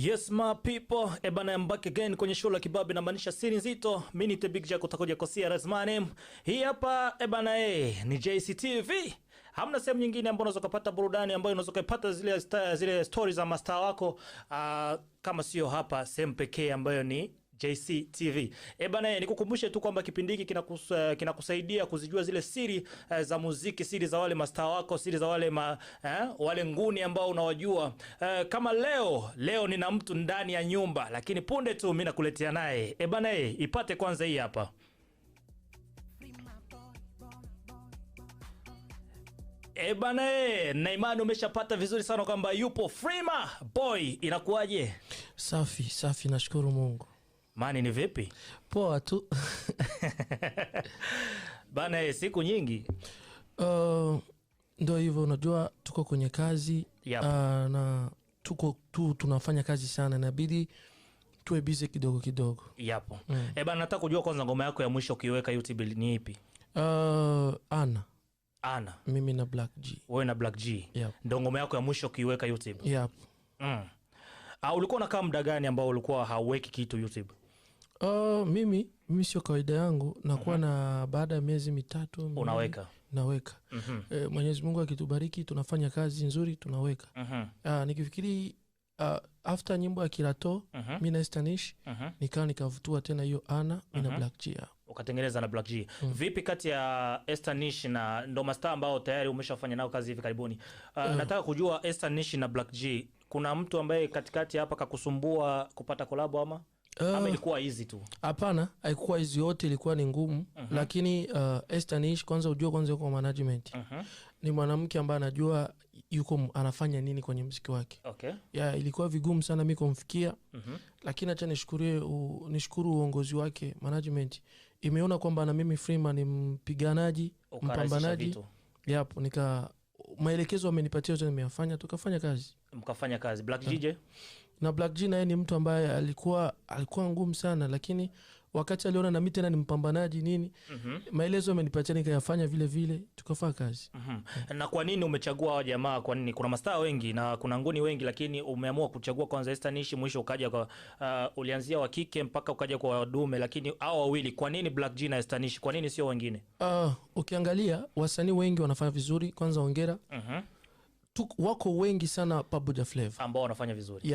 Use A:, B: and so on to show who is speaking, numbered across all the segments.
A: Yes my people, ebana I'm back again kwenye show la kibabi na maanisha siri nzito. Mimi ni the big jack utakoja kosia razmane. Hii hapa ebana ni JCTV. Hamna sehemu nyingine ambayo unaweza kupata burudani ambayo unaweza kupata zile stories za mastaa wako kama sio hapa sehemu pekee ambayo ni JCTV. Ebana nikukumbushe tu kwamba kipindi hiki kinakusaidia kuzijua zile siri za muziki, siri za wale mastaa wako, siri za wale wale nguni ambao unawajua. Kama leo nina mtu ndani ya nyumba, lakini punde tu mimi nakuletea naye. Ebana ipate kwanza hii hapa. Ebana na imani umeshapata vizuri sana kwamba yupo Freema boy. Inakuaje?
B: Safi nashukuru Mungu.
A: Mani ni vipi?
B: Poa tu.
A: Bana siku nyingi.
B: Ndio hivyo unajua tuko kwenye kazi.
A: Yep.
B: Na tunafanya kazi sana, inabidi tuwe busy kidogo.
A: Yapo. Bana nataka kujua kwanza ngoma yako ya mwisho ukiweka YouTube ni ipi? Ana.
B: Mimi na Black G.
A: Wewe na Black G.
B: Yep.
A: Ndio ngoma yako ya mwisho ukiweka YouTube?
B: Yep.
A: Ulikuwa unakaa muda gani ambao ulikuwa hauweki kitu YouTube?
B: Mimi sio kawaida yangu, nakuwa na baada ya miezi mitatu
A: unaweka.
B: Naweka. Mwenyezi Mungu akitubariki tunafanya kazi nzuri tunaweka. Nikifikiri after nyimbo ya Kirato, mimi na Stanish, nikavutua tena hiyo Ana na Black G.
A: Ukatengeneza na Black G. Vipi kati ya Stanish na ndo mastaa ambao tayari umeshafanya nao kazi hivi karibuni? Nataka kujua Stanish na Black G, kuna mtu ambaye katikati hapa kakusumbua kupata collab ama ilikuwa easy tu?
B: Hapana, haikuwa easy, yote ilikuwa ni ngumu. Lakini Stanish kwanza yuko management. Ni mwanamke ambaye anajua yuko anafanya nini kwenye muziki wake.
A: Okay.
B: Ilikuwa vigumu sana mimi kumfikia. Lakini acha nishukuru uongozi wake, management imeona kwamba na mimi Freema ni mpiganaji, mpambanaji. Maelekezo amenipatia yote nimeyafanya, tukafanya kazi.
A: Mkafanya kazi. Black G je?
B: Na Black G naye ni mtu ambaye alikuwa ngumu sana, lakini wakati aliona na mimi tena ni mpambanaji nini, maelezo amenipatia nikayafanya vile tukafanya kazi.
A: Na kwa nini umechagua hao jamaa? Kwa nini? Kuna mastaa wengi na kuna nguni wengi, lakini umeamua kuchagua kwanza Stanish, mwisho ukaja kwa ulianzia wa kike mpaka ukaja kwa wadume, lakini hao wawili kwa nini Black G na Stanish? Kwa nini sio wengine?
B: Ukiangalia wasanii wengi wanafanya vizuri, kwanza hongera. Wako wengi sana pamoja flavor
A: ambao wanafanya vizuri.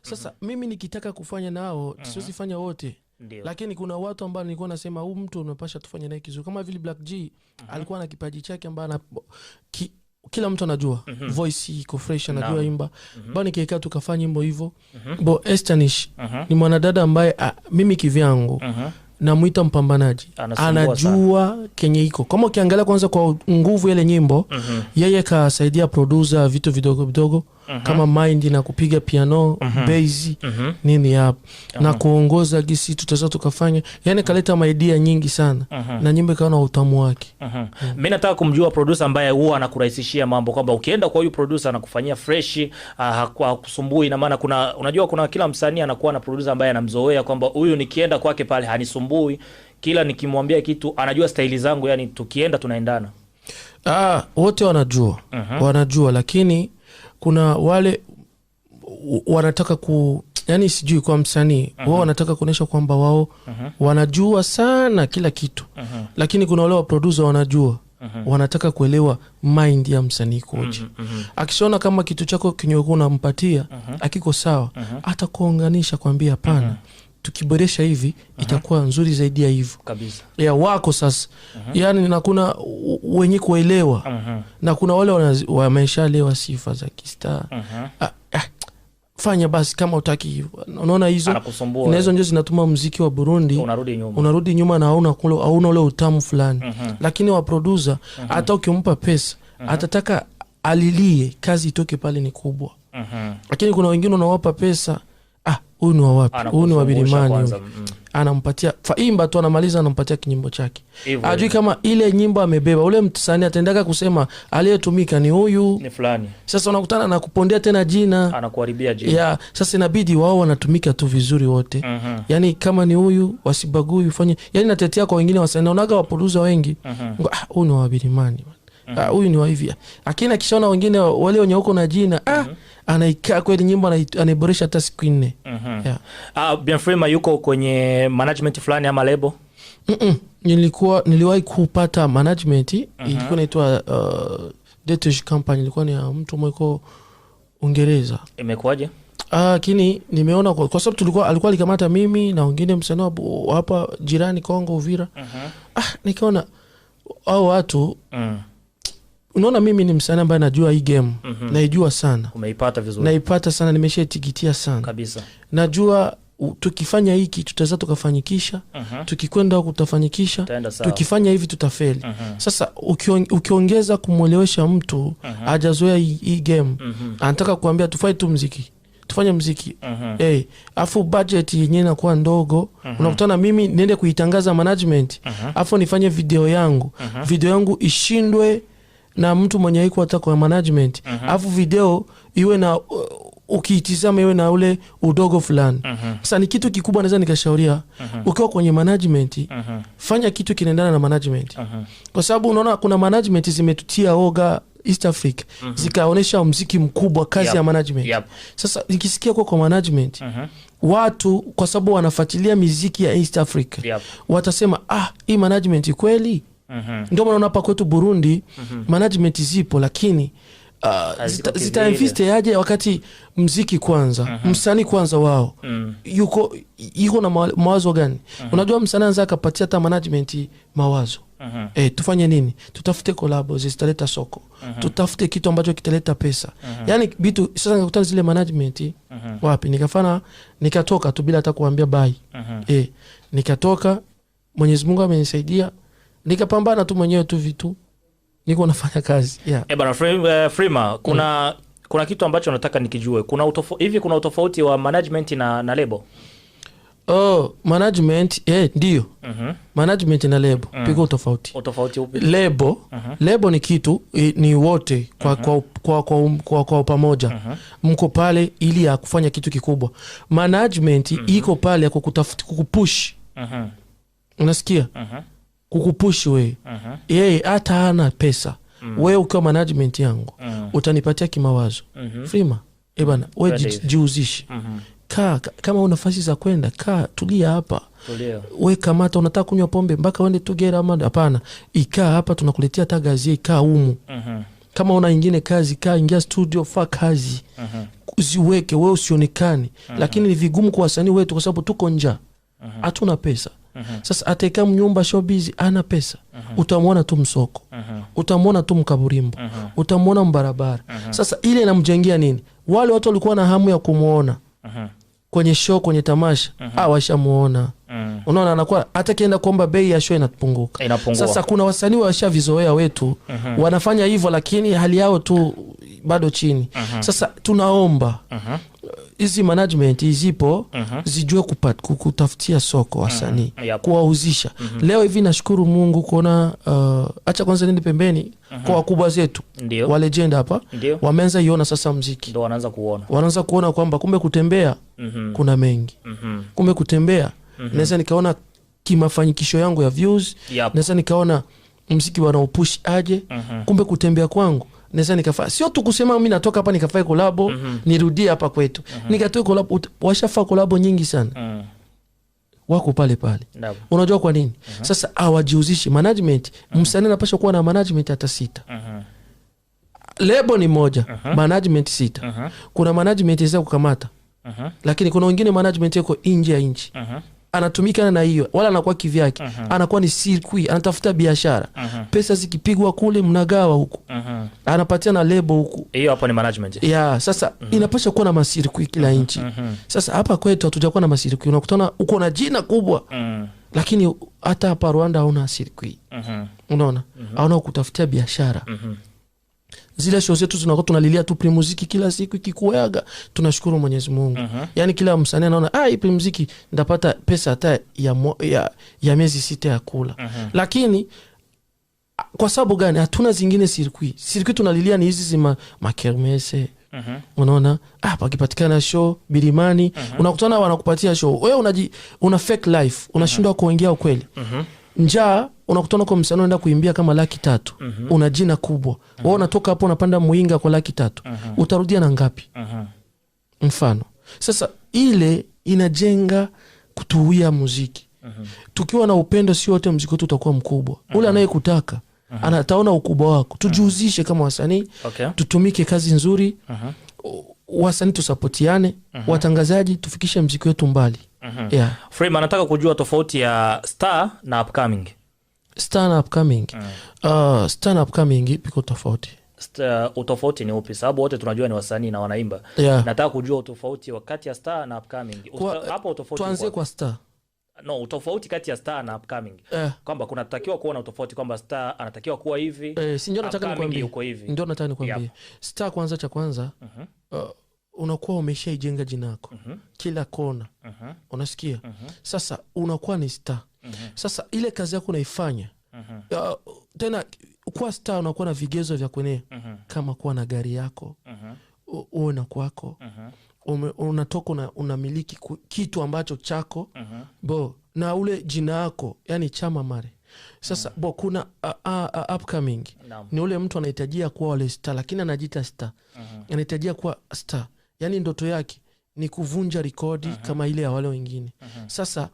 B: Sasa mimi nikitaka kufanya nao siwezi fanya wote.
A: Ndiyo.
B: Lakini kuna watu ambao nilikuwa nasema huyu mtu unapasha tufanye naye kizuri, kama vile Black G. Alikuwa na kipaji chake ambaye kila mtu anajua. Voice iko fresh, anajua imba. Bani kikaa tukafanya nyimbo hivyo. Stanish ni mwanadada ambaye mimi kivyangu namuita mpambanaji. Anajua kenye iko. Kama ukiangalia kwanza kwa nguvu ile nyimbo, yeye kasaidia producer vitu vidogo kama mind na kupiga piano, bass, nini hapo. Na kuongoza gisi tutaweza tukafanya. Yani kaleta idea nyingi sana. Na nyimbo ikawa na utamu wake.
A: Mimi nataka kumjua producer ambaye huwa anakurahisishia mambo, kwamba ukienda kwa huyu producer anakufanyia fresh, hakusumbui. Na maana unajua kuna kila msanii anakuwa na producer ambaye anamzoea kwamba huyu nikienda kwake pale hanisumbui, kila nikimwambia kitu anajua staili zangu, yani tukienda tunaendana.
B: Wote wanajua, lakini kuna wale wanataka yani sijui kwa msanii wao wanataka kuonesha kwamba wao wanajua sana kila kitu. Lakini kuna wale wa producer wanajua, wanataka kuelewa mind ya msanii koje. Akishaona kama kitu chako kinyokuwa unampatia akiko sawa, hata kuunganisha kwambia hapana, tukiboresha hivi itakuwa nzuri zaidi ya hivyo
A: kabisa.
B: Wako sasa. Yani na kuna wenye kuelewa. Na kuna wale wameshalewa sifa za kistaa. Fanya basi kama utaki hivyo. Unaona hizo ndio zinatuma muziki wa Burundi unarudi nyuma na hauna ule utamu fulani. Lakini wa producer hata ukimpa pesa atataka alilie kazi itoke pale ni kubwa. Lakini kuna wengine unawapa pesa, huyu ni wa wapi? Huyu ni wa Birimani. Anampatia faimba tu, anamaliza anampatia kinyimbo chake. Ajui kama ile nyimbo amebeba. Ule msanii atendaka kusema aliyetumika ni huyu
A: ni fulani.
B: Sasa unakutana na kupondea tena jina,
A: anakuharibia jina.
B: Sasa inabidi wao wanatumika tu vizuri wote. Yani kama ni huyu wasibagui ufanye. Yani natetea kwa wengine wasanii, unaga wa producer wengi. Huyu ni wa Birimani. Huyu ni wa hivi. Lakini akishaona wengine wale wenye huko na jina, anaikaa kweli nyimbo anaiboresha hata siku 4.
A: Yeah. Bien Freema yuko kwenye management fulani ama lebo?
B: Niliwahi kupata management, ilikuwa inaitwa Detosh Company, ilikuwa ni mtu mweko Uingereza.
A: Imekuwaje?
B: Lakini nimeona kwa sababu alikuwa alikamata mimi na wengine msanii hapa jirani Kongo Uvira. Nikaona hao watu unaona mimi ni msanii ambaye najua hii game, naijua sana.
A: Umeipata vizuri?
B: Naipata sana, nimeshatikitia sana.
A: Kabisa.
B: Najua tukifanya hiki tutaweza tukafanyikisha, tukikwenda huko tutafanyikisha, tukifanya hivi tutafeli. Sasa ukiongeza kumuelewesha mtu hajazoea hii game, anataka kuambia tufanye muziki. Afu budget yenyewe inakuwa ndogo. Unakutana mimi niende kuitangaza management, afu nifanye video yangu ishindwe na mtu mwenye haiko hata kwa management. Afu video iwe na ukiitizama iwe na ule udogo fulani. Sasa ni kitu kikubwa naweza nikashauria. Ukiwa kwenye management, fanya kitu kinaendana na management. Kwa sababu unaona kuna management zimetutia oga East Africa, zikaonesha muziki mkubwa, kazi ya management. Sasa nikisikia kwa management, watu kwa sababu wanafuatilia muziki ya East Africa, watasema hii management kweli. Ndio maana hapa kwetu Burundi management zipo, lakini zitainveste aje wakati muziki kwanza, msanii kwanza wao yuko na mawazo gani? Unajua msanii anza akapatia hata management mawazo. Tufanye nini? Tutafute collab zitaleta soko. Tutafute kitu ambacho kitaleta pesa. Yani vitu sasa nikakutana zile management wapi? Nikatoka tu bila hata kuambia bye. Nikatoka, Mwenyezi Mungu amenisaidia. Nikapambana tu mwenyewe tu vitu. Niko nafanya kazi.
A: Bana Freema, kuna kitu ambacho nataka nikijue. Kuna utofauti wa management na lebo?
B: Management ndio. Management na lebo piko utofauti.
A: Utofauti upi?
B: Lebo ni kitu ni wote kwa pamoja. Mko pale ili ya kufanya kitu kikubwa. Management iko pale ya kukupush. Unasikia? Kukupush wewe. Yeye hata hana pesa. Wewe ukiwa management yangu utanipatia kimawazo. Freema, bana wewe jiuzishi. Kama una nafasi za kwenda, tulia hapa. Wewe kamata unataka kunywa pombe mpaka uende Tugera ama hapana. Ikaa hapa tunakuletea tagazi, ikaa humu. Kama una nyingine kazi, ingia studio, fa kazi. Usiweke wewe usionekane. Lakini ni vigumu kwa wasanii wetu kwa sababu tuko njaa. Hatuna pesa. Sasa ateka mnyumba showbiz ana pesa. Utamwona tu msoko. Utamwona tu mkaburimbo. Utamwona mbarabara. Sasa ile inamjengea nini? Wale watu walikuwa na hamu ya kumuona kwenye show, kwenye tamasha, washamuona. Unaona anakuwa hata kienda kuomba bei ya show inapunguka. Sasa kuna wasanii washavizoea wetu wanafanya hivyo, lakini hali yao tu bado chini. Sasa tunaomba hizi management zipo zijue kutafutia soko wasanii, kuwauzisha. Leo hivi nashukuru Mungu kuona acha kwanza nende pembeni kwa wakubwa zetu wa legend hapa wameanza iona sasa muziki.
A: Ndio
B: wanaanza kuona kwamba kumbe kutembea kuna mengi. Kumbe kutembea naweza nikaona kimafanyikisho yangu ya views, naweza nikaona muziki wanaopush aje. Kumbe kutembea kwangu naweza nikafanya sio tu kusema mimi natoka hapa nikafanya kolabo nirudie hapa kwetu. Nikatoa kolabo, washafanya kolabo nyingi sana. Wako pale. Unajua kwa nini? Sasa hawajiuzishi management. Msanii anapaswa kuwa na management hata 6. Lebo ni moja, management 6. Kuna management za kukamata. Lakini kuna wengine management yako nje ya nchi. Anatumika na hiyo wala anakuwa kivyake. Anakuwa ni circuit, anatafuta biashara. Pesa zikipigwa kule mnagawa huko. Anapatia na lebo huko.
A: Hiyo hapo ni management.
B: Sasa inapaswa kuwa na masirikui kila nchi. Sasa hapa kwetu hatujakuwa na masirikui. Unakutana uko na jina kubwa. Lakini hata hapa Rwanda hauna sirikui. Unaona? Hauna kutafutia biashara. Zile show zetu tunakuwa tunalilia tu muziki kila siku ikikuaga, tunashukuru Mwenyezi Mungu. Yani kila msanii anaona hii muziki ndapata pesa hata ya miezi 6 ya kula. Lakini kwa sababu gani hatuna zingine circuit tunalilia ni hizi makermese. Unaona? Pakipatikana show Bilimani, unakutana wanakupatia show. Wewe una fake life, unashindwa kuongea ukweli. njaa unakutana kwa msanii unaenda kuimbia kama 300,000 una jina kubwa wewe unatoka hapo unapanda Muinga kwa 300,000 utarudia na ngapi? Mfano sasa ile inajenga kutuwia muziki. Tukiwa na upendo si wote muziki wetu utakuwa mkubwa. Ule anayekutaka anataona ukubwa wako. Tujihusishe kama wasanii, tutumike kazi nzuri. Wasanii tusapotiane, watangazaji tufikishe muziki wetu mbali.
A: Freema, nataka kujua tofauti ya star na upcoming.
B: Star na upcoming. Star na upcoming piko tofauti.
A: Utofauti ni upi? Sababu wote tunajua ni wasanii na wanaimba. Nataka kujua utofauti wakati ya star na upcoming. Hapo utofauti.
B: Tuanze kwa star.
A: No, utofauti kati ya star na upcoming. Kwamba kuna takiwa kuwa na utofauti kwamba star anatakiwa kuwa hivi.
B: Si ndio nataka nikwambie. Ndio nataka nikwambie. Star kwanza cha kwanza unakuwa umeshaijenga jina lako. Kila kona. Unasikia? Sasa unakuwa ni star. Sasa ile kazi yako unaifanya. Tena kuwa star unakuwa na vigezo vya kwenye kama kuwa na gari yako. Uwe na kwako. Unatoka unamiliki kitu ambacho chako. Bo na ule jina yako yani chama mare. Sasa bo kuna upcoming. Ni ule mtu anahitajia kuwa wale star lakini anajiita star. Anahitajia kuwa star. Yani ndoto yake ni kuvunja rekodi kama ile ya wale wengine. Sasa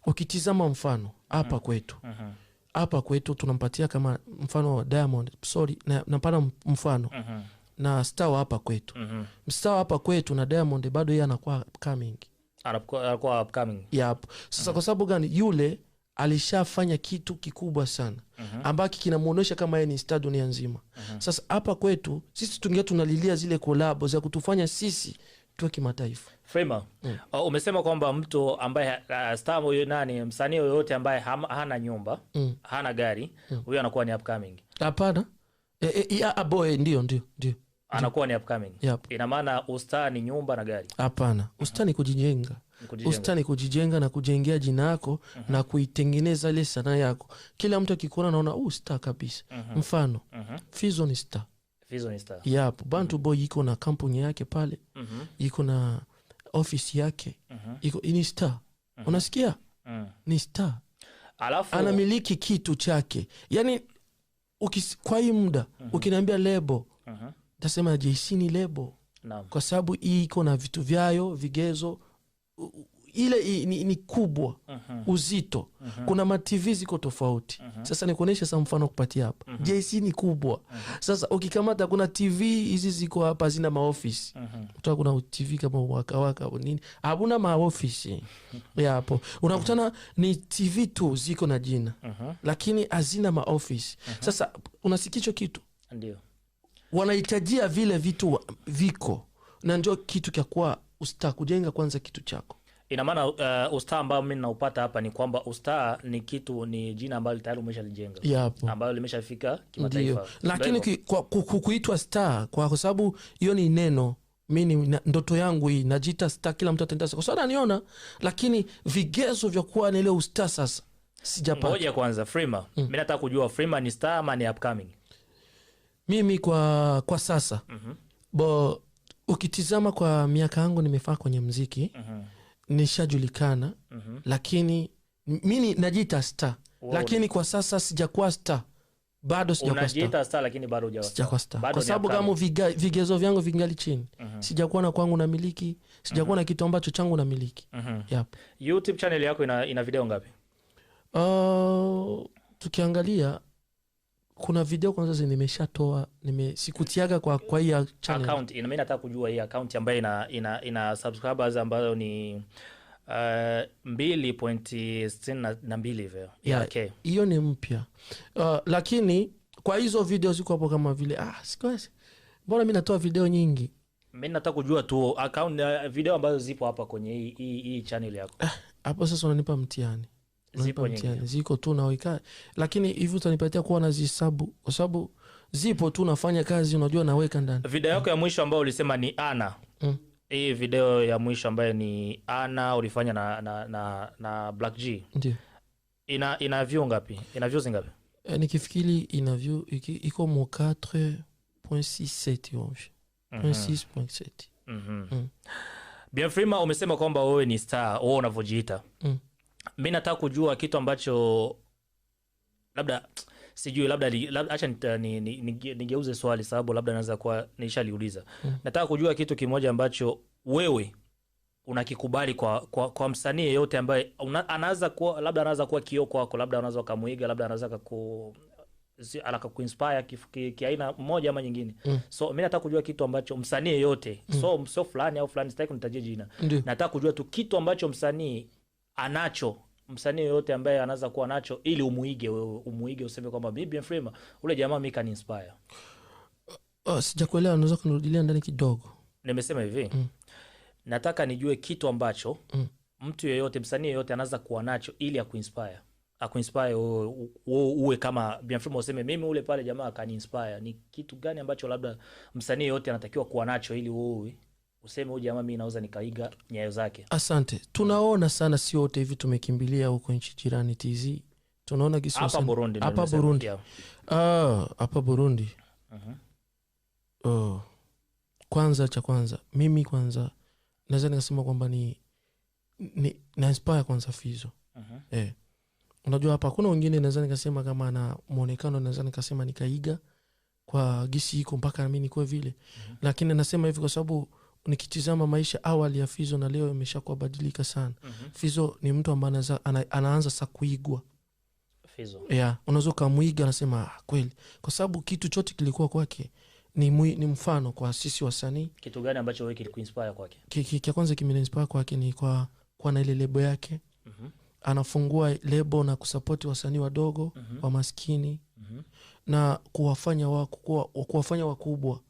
B: ukitizama mfano hapa kwetu. Hapa kwetu tunampatia kama mfano wa Diamond. Sorry, napana mfano. Na star wa hapa kwetu. Star wa hapa kwetu na Diamond bado yeye anakuwa upcoming.
A: Anakuwa upcoming.
B: Sasa kwa sababu gani? Yule alishafanya kitu kikubwa sana. Ambaki kinamuonesha kama yeye ni star dunia nzima. Sasa hapa kwetu sisi tunalilia zile collab za kutufanya sisi tuwe kimataifa.
A: Freema, umesema kwamba mtu ambaye star huyo nani msanii yoyote ambaye hana nyumba, hana gari, huyo anakuwa ni upcoming.
B: Hapana. Boy ndio.
A: Anakuwa ni upcoming. Ina maana ustaa ni nyumba na gari.
B: Hapana. Ustaa ni kujijenga. Ustaa ni kujijenga na kujengea jina lako na kuitengeneza ile sanaa yako. Kila mtu akikuona anaona star kabisa. Mfano, Fizzo ni star. Bantu Boy iko na kampuni yake pale. Iko na office yake. Iko ni star. Unasikia? Ni star.
A: Alafu
B: anamiliki kitu chake. Yani kwa hii muda ukiniambia lebo tasema JC ni lebo. Kwa sababu hii iko na vitu vyayo, vigezo ile ni kubwa. Uzito. Kuna ma TV ziko tofauti. Sasa nikuonesha sasa mfano kupatia hapa. JC ni kubwa. Sasa ukikamata kuna TV hizi ziko hapa zina maofisi. Kutoka kuna TV kama waka nini. Hakuna maofisi. Hapo. Unakutana ni TV tu ziko na jina. Lakini hazina maofisi. Sasa unasikicho kitu?
A: Ndio.
B: Wanahitajia vile vitu viko. Na ndio kitu kia kuwa usta kujenga kwanza kitu chako.
A: Ina maana ustaa ambao mimi naupata hapa ni kwamba ustaa ni kitu, ni jina ambalo tayari umeshalijenga. Ambalo limeshafika kimataifa.
B: Lakini kuitwa star kwa sababu hiyo ni neno. Mimi ndoto yangu hii najiita star, kila mtu atendasa kwa sababu ananiona, lakini vigezo vya kuwa na ile ustaa sasa sijapata.
A: Ngoja kwanza Freema. Mimi nataka kujua Freema ni star ama ni upcoming?
B: Mimi kwa sasa. Bo ukitizama kwa miaka yangu nimefaa kwenye muziki. Nishajulikana. Lakini mimi najiita star. Lakini kwa sasa sijakuwa star. Bado sijakuwa star.
A: Unajiita star lakini bado hujawa star.
B: Kwa sababu kama vigezo vyangu vingali chini. Sijakuwa na kwangu na miliki, sijakuwa na kitu ambacho changu na miliki.
A: YouTube channel yako ina video ngapi?
B: Tukiangalia kuna video kwanza nimeshatoa, sikutiaga kwa hii channel.
A: Account mimi nataka kujua hii account ambayo ina subscribers ambayo ni 2.62 hivyo.
B: Hiyo ni mpya. Lakini kwa hizo video ziko hapo kama vile sikwezi. Mbona mimi natoa video nyingi?
A: Mimi nataka kujua tu account video ambazo zipo hapa kwenye hii channel yako.
B: Hapo sasa unanipa mtihani.
A: Zipo nyingi.
B: Ziko tu na weka. Lakini hivi utanipatia kuwa nazihesabu kwa sababu zipo tu nafanya kazi unajua naweka ndani.
A: Video yako ya mwisho ambayo ulisema ni Ana. Hii video ya mwisho ambayo ni Ana ulifanya na Black G.
B: Ndio.
A: Ina view ngapi? Ina views ngapi?
B: Nikifikiri ina view iko mo 4.67 hivi. 6.7.
A: Bien Freema, umesema kwamba wewe ni star, wewe unavyojiita. Mimi nataka kujua kitu ambacho labda sijui labda acha nigeuze swali sababu labda naweza kuwa nishaliuliza. Nataka kujua kitu kimoja ambacho wewe unakikubali kwa msanii yeyote ambaye anaanza kuwa labda anaanza kuwa kioo kwako, labda anaweza kumuiga, labda anaweza alaka kuinspire kiaina moja ama nyingine. So mimi nataka kujua kitu ambacho msanii yeyote, so fulani au fulani, sitaki nitaje jina. Nataka kujua tu kitu ambacho msanii anacho, msanii yeyote ambaye anaweza kuwa nacho, ili umuige useme kwamba mimi FREMA ule jamaa mimi kan inspire.
B: Sijakuelewa, unaweza kunurudia ndani kidogo? Nimesema
A: hivi, nataka nijue kitu ambacho mtu yeyote, msanii yeyote anaweza kuwa nacho ili akuinspire uwe kama FREMA, useme mimi ule pale jamaa kan inspire. Ni kitu gani ambacho labda msanii yeyote anatakiwa kuwa nacho ili wewe useme huyu jamaa mimi naweza nikaiga nyayo zake?
B: Asante. Tunaona sana sio wote hivi tumekimbilia huko nchi jirani TZ. Tunaona
A: hapa Burundi.
B: Hapa Burundi. Kwanza mimi naweza nikasema kwamba ni na inspire kwanza Fizzo. Unajua hapa kuna wengine naweza nikasema kama ana muonekano, naweza nikasema nikaiga kwa gisi iko mpaka mimi niko vile. Lakini nasema hivi kwa sababu nikitizama maisha awali ya Fizzo na leo imeshakuwa badilika sana. Fizzo ni mtu ambaye anaanza sasa kuigwa.
A: Fizzo.
B: Unaweza kumuiga, anasema kweli, kwa sababu kitu chote kilikuwa kwake ni mfano kwa sisi wasanii.
A: Kitu gani ambacho wewe kilikuinspire kwake?
B: Kia kwanza kimeinspire kwake ni kwa na ile lebo yake. Anafungua lebo na kusupport wasanii wadogo, wa maskini, na kuwafanya wakubwa.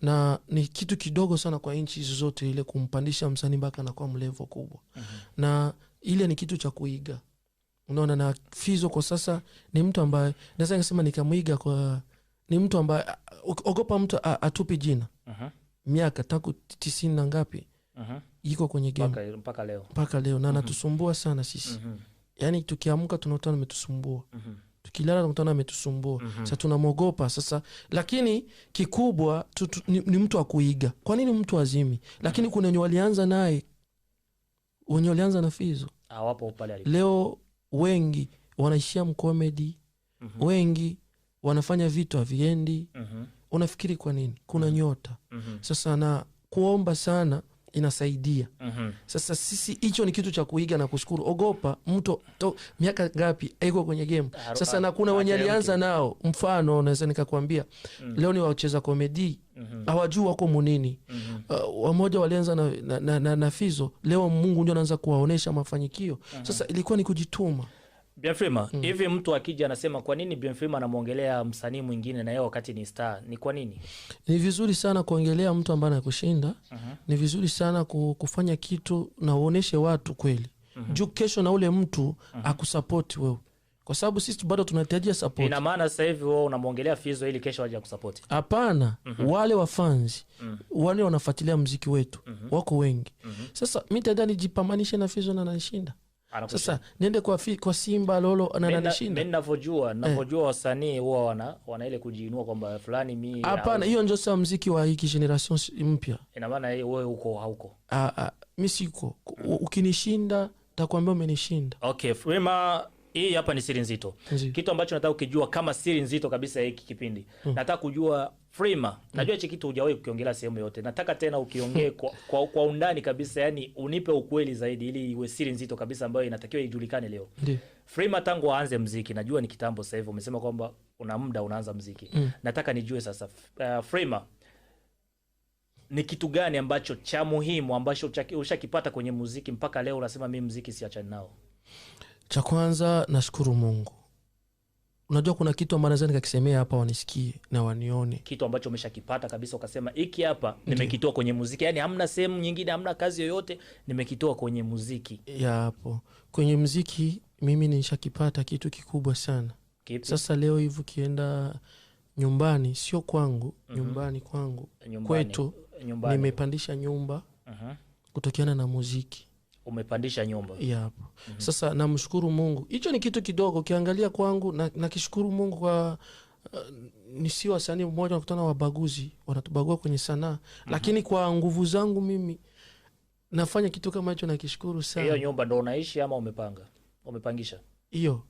B: Na ni kitu kidogo sana kwa nchi zote ile kumpandisha msanii mpaka na kwa mlevo kubwa. Na ile ni kitu cha kuiga. Unaona, na Fizzo kwa sasa ni mtu ambaye naweza kusema nikamuiga ni mtu ambaye ogopa mtu atupi jina. Miaka tangu 90 na ngapi iko kwenye game mpaka leo na anatusumbua sana sisi. Yani tukiamka tunaona ametusumbua, tukilala tunaona ametusumbua. Sasa tunamogopa sasa, lakini kikubwa ni mtu akuiga. Kwa nini mtu azimi? Lakini kuna wenye walianza naye, wenye walianza na Fizzo
A: hawapo pale alipo
B: leo. Wengi wanaishia mkomedi, wengi wanafanya vitu haviendi. Unafikiri kwa nini? Kuna nyota. Sasa na kuomba sana inasaidia. Sasa sisi hicho ni kitu cha kuiga na kushukuru. Ogopa mtu miaka ngapi aiko kwenye game. Sasa na kuna wenye alianza nao, mfano naweza nikakwambia leo ni wacheza komedi, hawajui wako munini. Wamoja walianza na Fizzo, leo Mungu ndio anaanza kuwaonesha mafanikio. Sasa ilikuwa ni kujituma.
A: FREMA, hivi mtu akija anasema kwa nini FREMA anamuongelea msanii mwingine na yeye wakati ni star? Ni kwa nini?
B: Ni vizuri sana kuongelea mtu ambaye anakushinda. Ni vizuri sana kufanya kitu na uoneshe watu kweli. Juu kesho na ule mtu akusupport wewe. Kwa sababu sisi bado tunahitaji support. Ina
A: maana sasa hivi wewe unamuongelea Fizzo ili kesho aje kusupport?
B: Hapana. Wale wafans, wale wanafuatilia muziki wetu, wako wengi. Sasa mimi tadani jipamanishe na Fizzo na anashinda. Sasa niende kwa Simba Lolo ananishinda.
A: Mimi ninavojua wasanii huwa wana ile kujiinua kwamba fulani mimi.
B: Hapana, hiyo ndio sasa muziki wa hiki generation mpya.
A: Ina maana wewe uko hauko.
B: Mimi siko. Ukinishinda takwambia umenishinda.
A: Okay, FREMA, hii hapa ni siri nzito. Kitu ambacho nataka ukijua kama siri nzito kabisa hiki kipindi. Nataka kujua FREMA. Najua hichi kitu hujawahi kukiongelea sehemu yote. Nataka tena ukiongee kwa undani kabisa, yani unipe ukweli zaidi ili iwe siri nzito kabisa ambayo inatakiwa ijulikane leo. FREMA tangu aanze muziki, najua ni kitambo sasa hivi, umesema kwamba una muda unaanza muziki. Nataka nijue sasa FREMA, ni kitu gani ambacho cha muhimu ambacho ushakipata kwenye muziki mpaka leo unasema mimi muziki siachana nao?
B: Cha kwanza nashukuru Mungu. Unajua kuna kitu ambacho naweza nikakisemea hapa wanisikie na wanione.
A: Kitu ambacho umeshakipata kabisa ukasema hiki hapa nimekitoa kwenye muziki. Yani hamna sehemu nyingine, hamna kazi yoyote, nimekitoa kwenye muziki.
B: Ya hapo. Kwenye muziki mimi nishakipata kitu kikubwa sana.
A: Kipi?
B: Sasa leo hivi kienda nyumbani, sio kwangu, nyumbani kwangu. Kwetu nimepandisha nyumba kutokana na muziki.
A: Umepandisha nyumba?
B: Yapo. Sasa namshukuru Mungu. Hicho ni kitu kidogo kiangalia kwangu, na kishukuru Mungu kwa nisi wasanii mmoja nakutana wabaguzi, wanatubagua kwenye sanaa. Lakini kwa nguvu zangu mimi nafanya kitu kama hicho na kishukuru sana.
A: Hiyo nyumba ndo unaishi ama umepangisha?
B: Hiyo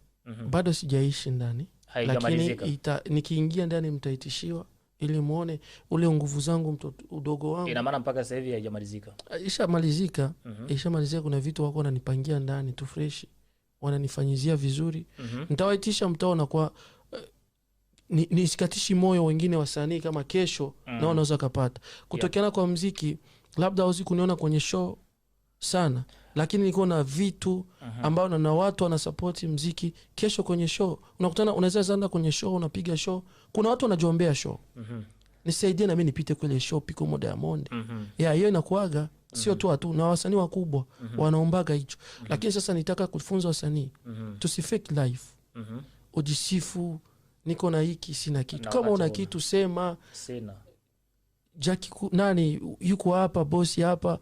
B: bado sijaishi ndani. lakini nikiingia ndani mtaitishiwa ili muone ule nguvu zangu udogo wangu.
A: Ina maana mpaka sasa hivi haijamalizika?
B: Ishamalizika. Ishamalizika. Kuna vitu wako wananipangia ndani tu fresh, wananifanyizia vizuri. Nitawaitisha, mtaona kwa nisikatishi moyo wengine wasanii kama kesho na wanaweza kupata kutokeana kwa muziki. Labda hauzi kuniona kwenye show sana, lakini niko na vitu ambao na watu wana support muziki. Kesho kwenye show unakutana, unaweza zanda kwenye show, unapiga show, kuna watu wanajiombea show. Nisaidie na mimi nipite kwenye show piko moda ya monde. Hiyo inakuaga sio tu watu na wasanii wakubwa wanaombaga hicho. Lakini sasa nitaka kufunza wasanii tusifake life. Ujisifu niko na hiki sina kitu. Kama una kitu sema.
A: Sina.
B: Jackie nani yuko hapa, bosi hapa,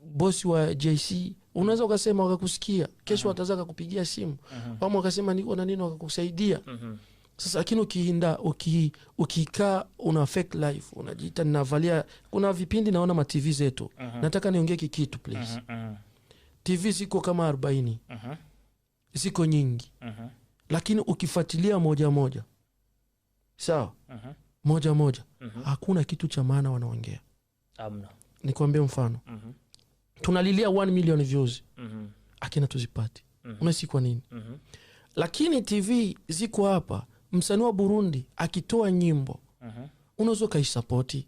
B: bosi wa JC, unaweza ukasema wakakusikia. Kesho watazaka kupigia simu. Wao wakasema niko na nini wakakusaidia. Sasa lakini ukiinda ukikaa una fake life, unajiita ninavalia. Kuna vipindi naona ma TV zetu. Nataka niongee kitu please. TV ziko kama 40. Ziko nyingi. Lakini ukifuatilia moja moja, sawa, moja moja, hakuna kitu cha maana wanaongea.
A: Amna.
B: Nikwambie mfano. Tunalilia 1 million views. Akina tuzipati. Unasi kwa nini? Lakini TV ziko hapa, msanii wa Burundi akitoa nyimbo, unaweza kaisapoti,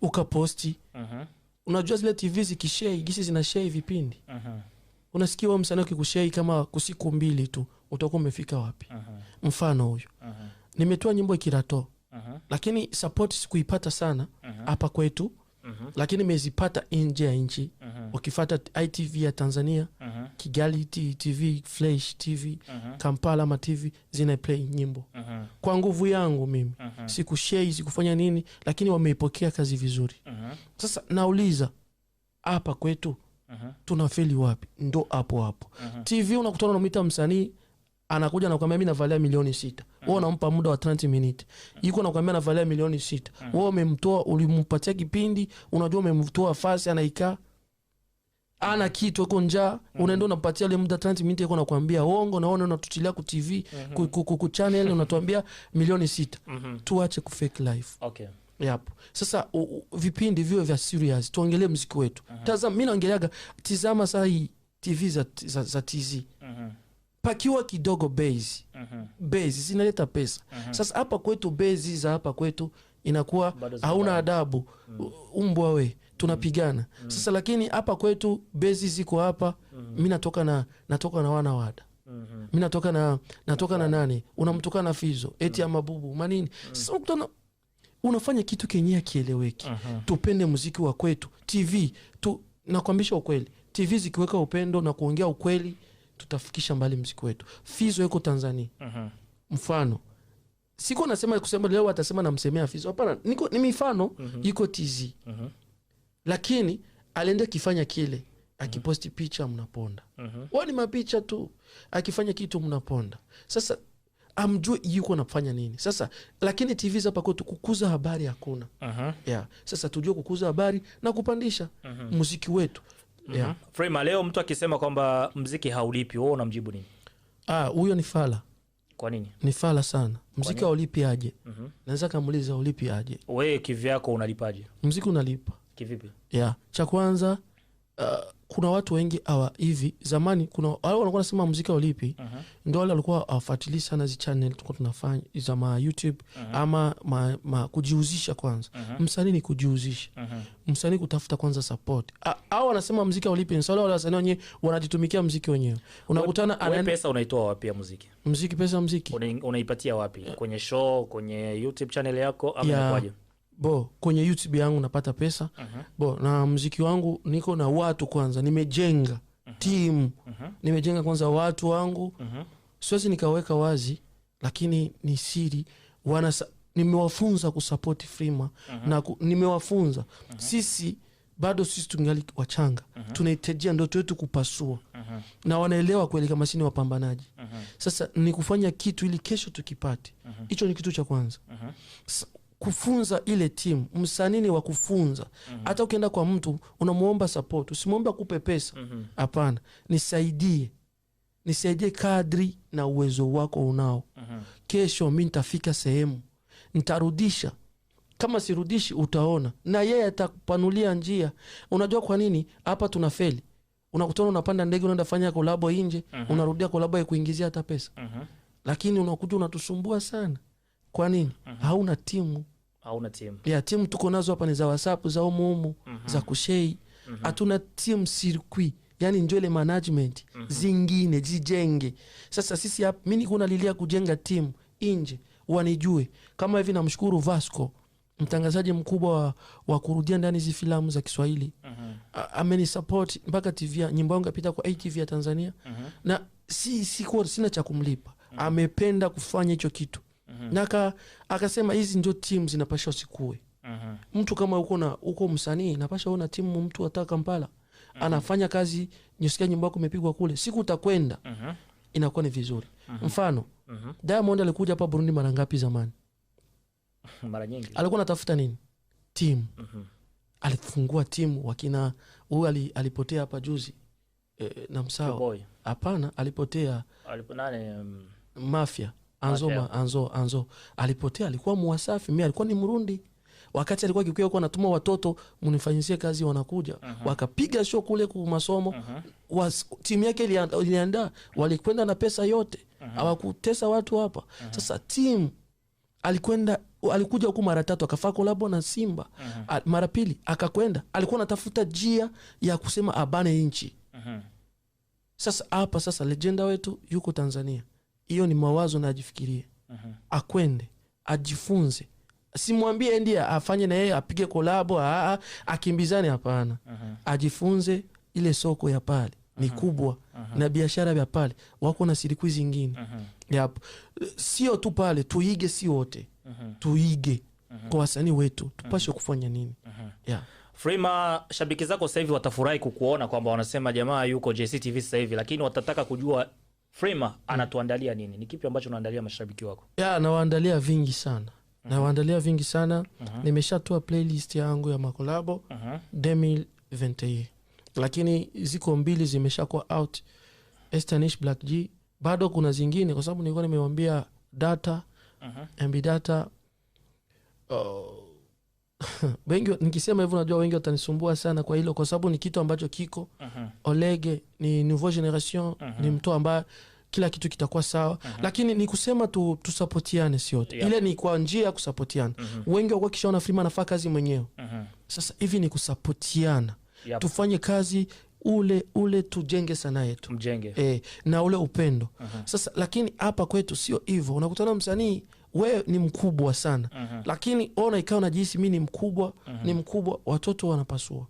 B: ukaposti. Unajua zile TV zikishare, gisi zinashare vipindi. Unasikia wa msanii ukikushare kama kusiku 2 tu, utakuwa umefika wapi? Mfano huyo. Nimetoa nyimbo Kirato. Lakini support sikuipata sana hapa kwetu. Lakini nimezipata nje ya nchi. Ukifuata ITV ya Tanzania, Kigali TV, Flash TV, Kampala ma TV zina play nyimbo. Kwa nguvu yangu mimi. Sikushare, sikufanya nini, lakini wameipokea kazi vizuri. Sasa nauliza hapa kwetu tunafeli wapi? Ndo hapo. TV unakutana na mita msanii anakuja na kwambia mimi navalia 6,000,000. Wewe unampa muda wa 30 minutes. Yuko na kwambia navalia 6,000,000. Wewe umemtoa, ulimpatia kipindi, unajua umemtoa fasi anaikaa. Ana kitu yuko njaa, unaenda unampatia ile muda 30 minutes yuko nakwambia uongo, naona unatutilia ku TV, ku channel unatuambia 6,000,000. Tuache ku fake life.
A: Okay.
B: Yapo. Sasa vipindi viwe vya serious. Tuongelee muziki wetu. Tazama, mimi naongeleaga, tizama saa hii TV za TZ. Pakiwa kidogo base. Base zinaleta pesa. Sasa hapa kwetu base za hapa kwetu inakuwa hauna adabu. Umbwa we, tunapigana. Sasa lakini hapa kwetu base ziko hapa. Mimi natoka na wanawada. Mimi natoka na nani? Unamtoka na Fizzo, eti ya mabubu, manini. Sasa ukutana unafanya kitu kenye kieleweki. Tupende muziki wa kwetu. TV nakwambisha ukweli. TV zikiweka upendo na kuongea ukweli, tutafikisha mbali muziki wetu. Fizzo yuko Tanzania. Mfano. Siko nasema kusema leo atasema namsemea Fizzo. Hapana, ni mifano yuko TZ. Lakini alienda kifanya kile, akiposti picha mnaponda. Wani mapicha tu, akifanya kitu mnaponda. Sasa amjue yuko nafanya nini. Sasa lakini TV hapa kwetu kukuza habari hakuna. Sasa tujue kukuza habari na kupandisha muziki wetu.
A: Freema, leo mtu akisema kwamba muziki haulipi, wewe unamjibu nini?
B: Huyo ni fala.
A: Kwa nini?
B: Ni fala sana. Muziki haulipi aje? Naweza kumuuliza haulipi aje?
A: Wewe kivyako unalipaje?
B: Muziki unalipa.
A: Kivipi?
B: Cha kwanza, kuna watu wengi hivi zamani kuna wale walikuwa wanasema muziki haulipi. Ndio wale walikuwa hawafuatilii sana zi channel tulikuwa tunafanya za ma YouTube ama kujiuzisha kwanza. Msanii ni kujiuzisha. Msanii kutafuta kwanza support. Hao wanasema muziki haulipi, ni wale wasanii wenyewe wanajitumikia muziki wenyewe. Unakutana
A: wewe pesa unaitoa wapi ya muziki?
B: Muziki
A: unaipatia wapi? Kwenye show, kwenye YouTube channel yako ama inakuaje?
B: Kwenye YouTube yangu napata pesa. Na muziki wangu niko na watu kwanza. Nimejenga team. Nimejenga kwanza watu wangu. Siwezi nikaweka wazi, lakini ni siri. Nimewafunza kusupport FREMA na nimewafunza. Sisi tungali wachanga. Tunaitajia ndoto yetu kupasua. Na wanaelewa kweli kama sisi ni wapambanaji. Sasa ni kufanya kitu ili kesho tukipate. Hicho ni kitu cha kwanza. Kufunza ile timu, msanii wa kufunza. Hata ukienda kwa mtu unamuomba support, usimuombe akupe pesa. Hapana, nisaidie kadri na uwezo wako unao. kesho mi nitafika sehemu, nitarudisha. Kama sirudishi utaona, na yeye atakupanulia njia. Unajua kwa nini hapa tunafeli? Unakutana unapanda ndege unaenda fanya kolabo nje, unarudia kolabo ya kuingizia hata pesa. Lakini unakuja unatusumbua sana. Kwa nini? Hauna timu.
A: Hauna timu.
B: Ya timu tuko nazo hapa ni za WhatsApp, za umumu, za kushei. Hatuna timu circuit. Yani njole management zingine zijenge. Sasa sisi hapa mimi niko nalilia kujenga timu nje wanijue. Kama hivi namshukuru Vasco, mtangazaji mkubwa wa kurudia ndani hizi filamu za Kiswahili. Ameni support mpaka TV, nyimbo yangu yapita kwa ATV ya Tanzania. Na sina cha kumlipa. Amependa kufanya hicho kitu. Na akasema hizi ndio timu zinapaswa sikue. Mtu kama uko msanii napaswa una timu. Mtu ataka Kampala anafanya kazi, nyosikia nyimbo yako imepigwa kule, siku utakwenda inakuwa ni vizuri. Mfano Diamond alikuja hapa Burundi mara ngapi zamani?
A: Mara nyingi. Alikuwa
B: anatafuta nini? Timu. Alifungua timu. Wakina huyu alipotea hapa juzi, na msao hapana, alipotea
A: aliponane
B: Mafia Anzo alipotea. Alikuwa Mwasafi, mimi alikuwa ni Murundi. Wakati alikuwa kikuya kwa anatuma watoto mnifanyizie kazi, wanakuja wakapiga show kule kwa masomo. Timu yake iliandaa, walikwenda na pesa yote, hawakutesa watu hapa. Sasa timu alikuja huku mara 3 akafaa kolabo na Simba. Mara pili akakwenda, alikuwa anatafuta njia ya kusema abane nchi. Sasa hapa sasa legenda wetu yuko Tanzania. Hiyo ni mawazo na ajifikirie. Akwende, ajifunze. Simwambie ndiye afanye na yeye apige kolabo, akimbizane, hapana. Ajifunze ile soko ya pale ni kubwa, na biashara ya pale wako na sirikwi zingine. Sio tu pale tuige, si wote. Tuige kwa wasanii wetu, tupashe kufanya nini.
A: Freema, shabiki zako sasa hivi watafurahi kukuona kwamba wanasema jamaa yuko JCTV sasa hivi, lakini watataka kujua Freema anatuandalia nini? Ni kipi ambacho unaandalia mashabiki wako?
B: Nawaandalia vingi sana. Nawaandalia vingi sana. Nimeshatoa playlist yangu ya makolabo 2021. Lakini ziko 2 zimeshakuwa out. Estanish Black G. Bado kuna zingine kwa sababu nilikuwa nimewambia data, MB data. Wengi nikisema hivyo najua wengi watanisumbua sana kwa hilo, kwa sababu ni kitu ambacho kiko. Olege ni nouveau generation, ni mtu ambaye kila kitu kitakuwa sawa. Lakini ni kusema tusapotiane siote. Ile ni kwa njia ya kusapotiana. Wengi wako kishaona Freema anafaa kazi mwenyewe. Sasa hivi ni kusapotiana. Tufanye kazi ule tujenge sana yetu.
A: Mjenge.
B: Na ule upendo. Sasa lakini hapa kwetu sio hivyo. Unakutana msanii wewe ni mkubwa sana. Lakini ona ikawa unajihisi mimi ni mkubwa, watoto wanapasua.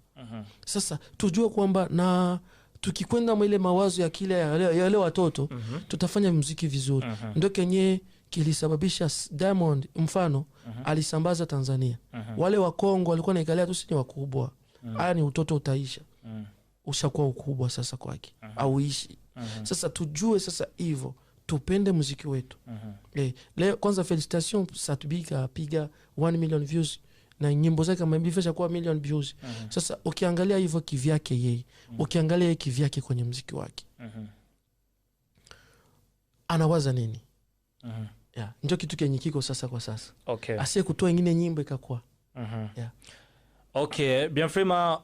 B: Sasa tujue kwamba na tukikwenda ile mawazo ya kile yale watoto, tutafanya muziki vizuri. Ndio kenye kilisababisha Diamond mfano alisambaza Tanzania. Wale wa Kongo walikuwa naikalia tu si wakubwa. Haya ni utoto utaisha. Ushakuwa ukubwa sasa kwake. Auishi. Sasa tujue sasa hivyo, tupende muziki wetu. Leo kwanza felicitation Satubika piga 1 million views na nyimbo zake kama mbifesha kwa million views. Sasa ukiangalia hivyo kivyake yeye, ukiangalia yeye kivyake kwenye muziki wake, anawaza nini? Ndio kitu kenye kiko sasa kwa sasa. Asiye kutoa nyingine nyimbo ikakuwa.
A: Bien Freema,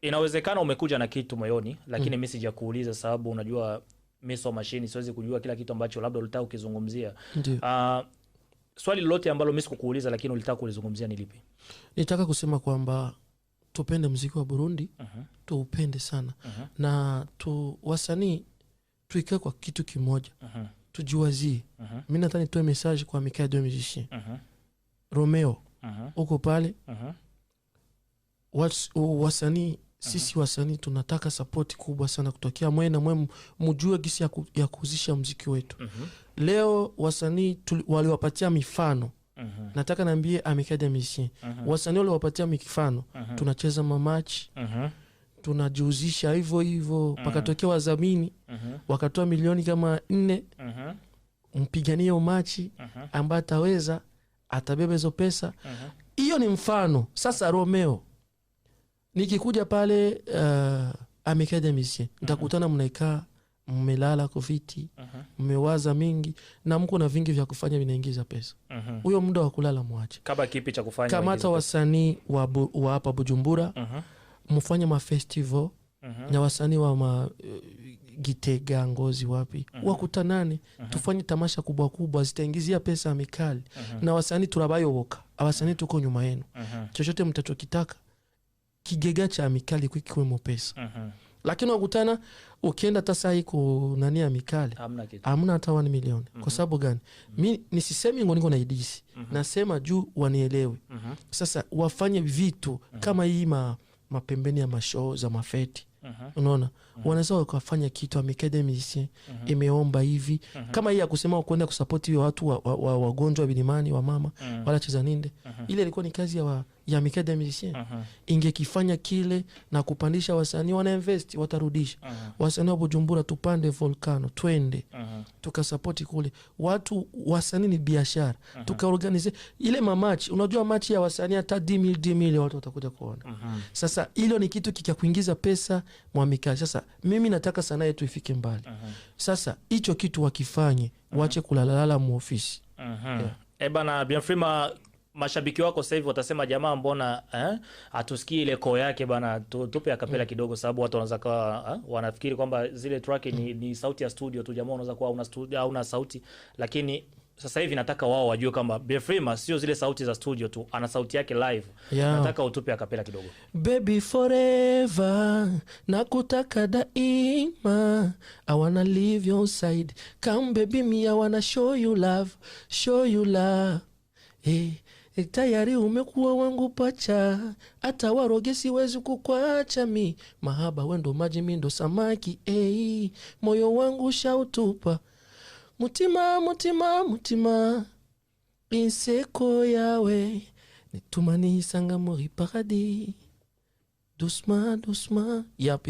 A: inawezekana umekuja na kitu moyoni, lakini mimi sijakuuliza sababu unajua mimi sio mashini, siwezi kujua kila kitu ambacho labda ulitaka ukizungumzia. Swali lolote ambalo mimi sikukuuliza lakini ulitaka kulizungumzia ni lipi?
B: Nitaka kusema kwamba tupende muziki wa Burundi, tuupende sana. Na wasanii tuikae kwa kitu kimoja. Tujiwazie. Mimi nataka nitoe message kwa Mkali de musicien. Romeo, uko pale. Wasanii, sisi wasanii tunataka support kubwa sana kutokea mwe na mwe, mjue gisi ya kuzisha muziki wetu. Leo wasanii waliwapatia mifano. Nataka naambie Mkali de musicien, wasanii waliwapatia mifano. Tunacheza mamachi, tunajihusisha hivyo pakatokea wazamini wakatoa milioni kama 4 mpiganie umachi ambaye ataweza atabeba hizo pesa. Hiyo ni mfano. Sasa Romeo, nikikuja pale Mkali de musicien, nitakutana mnaikaa mmelala kwa viti, mmewaza mingi na mko na vingi vya kufanya vinaingiza pesa. Huyo muda wa kulala mwache.
A: Kama kipi cha kufanya?
B: Kamata wasanii wa hapa Bujumbura, mfanye ma festival na wasanii wa Gitega, Ngozi, wapi, wakutanane, tufanye tamasha kubwa kubwa, zitaingizia pesa Mkali. Na wasanii turabayoboka, abasanii tuko nyuma yenu. Chochote mtachokitaka kigega cha Mkali kikiwemo pesa. Lakini wakutana ukienda hata saa hii ku nani ya Mkali hamna hata 1 milioni. Kwa sababu gani? Mimi nisisemi ngo niko na idisi, nasema juu wanielewe. Sasa wafanye vitu kama hii mapembeni ya mashow za mafeti. Unaona, wanaweza wakafanya kitu Amicale Musicien imeomba hivi, kama hii ya kusema kwenda kusupport hiyo watu wagonjwa bilimani, wa mama wala cheza ninde. Ile ilikuwa ni kazi ya Amicale Musicien. Ingekifanya kile na kupandisha wasanii, wana invest, watarudisha. Wasanii wa Bujumbura tupande volcano, twende tukasupport kule. Watu wasanii ni biashara. Tukaorganize ile mamachi. Unajua match ya wasanii hata 10,000 watu watakuja kuona. Sasa hilo ni kitu kikakuingiza pesa mwamika. Sasa mimi nataka sanaa yetu ifike mbali. Sasa hicho kitu wakifanye, wache kulalala mu ofisi.
A: Bana bien Freema, mashabiki wako sasa hivi watasema jamaa mbona atusikii ile koo yake bana, tupe akapela kidogo, sababu watu wanaweza kwa wanafikiri kwamba zile track ni sauti ya studio tu. Jamaa unaweza kuwa una studio au una sauti, lakini sasa hivi nataka wao wajue kama bien Freema sio zile sauti za studio tu, ana sauti yake live. Nataka utupe akapela kidogo.
B: Baby forever, nakutaka daima, I wanna live your side. Come baby me, I wanna show you love, show you love. Hey, tayari umekuwa wangu pacha, hata waroge siwezi kukwacha mi. Mahaba wendo maji mindo samaki, hey, moyo wangu shautupa. Mutima, mutima, mutima, inseko yawe, nitumani isanga muri paradis. Doucement, doucement. Yap.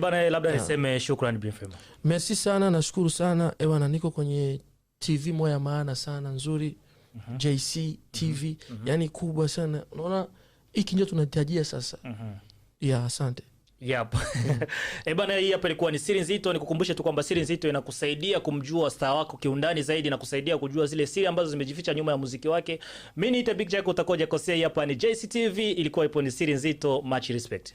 A: Bana, labda niseme shukrani bien Freema.
B: Merci sana, nashukuru sana. Bana, niko kwenye TV moja maana sana, nzuri. JC TV, yani kubwa sana. Unaona, hiki ndio tunahitajia sasa. Asante.
A: Yep. Bana, hii hapa ilikuwa ni Siri Nzito. Nikukumbushe tu kwamba Siri Nzito inakusaidia kumjua star wako kiundani zaidi na kusaidia kujua zile siri ambazo zimejificha nyuma ya muziki wake. Mimi ni Big Jack, utakoja kosea. Hapa ni JC TV, ilikuwa ipo ni Siri Nzito. Much respect.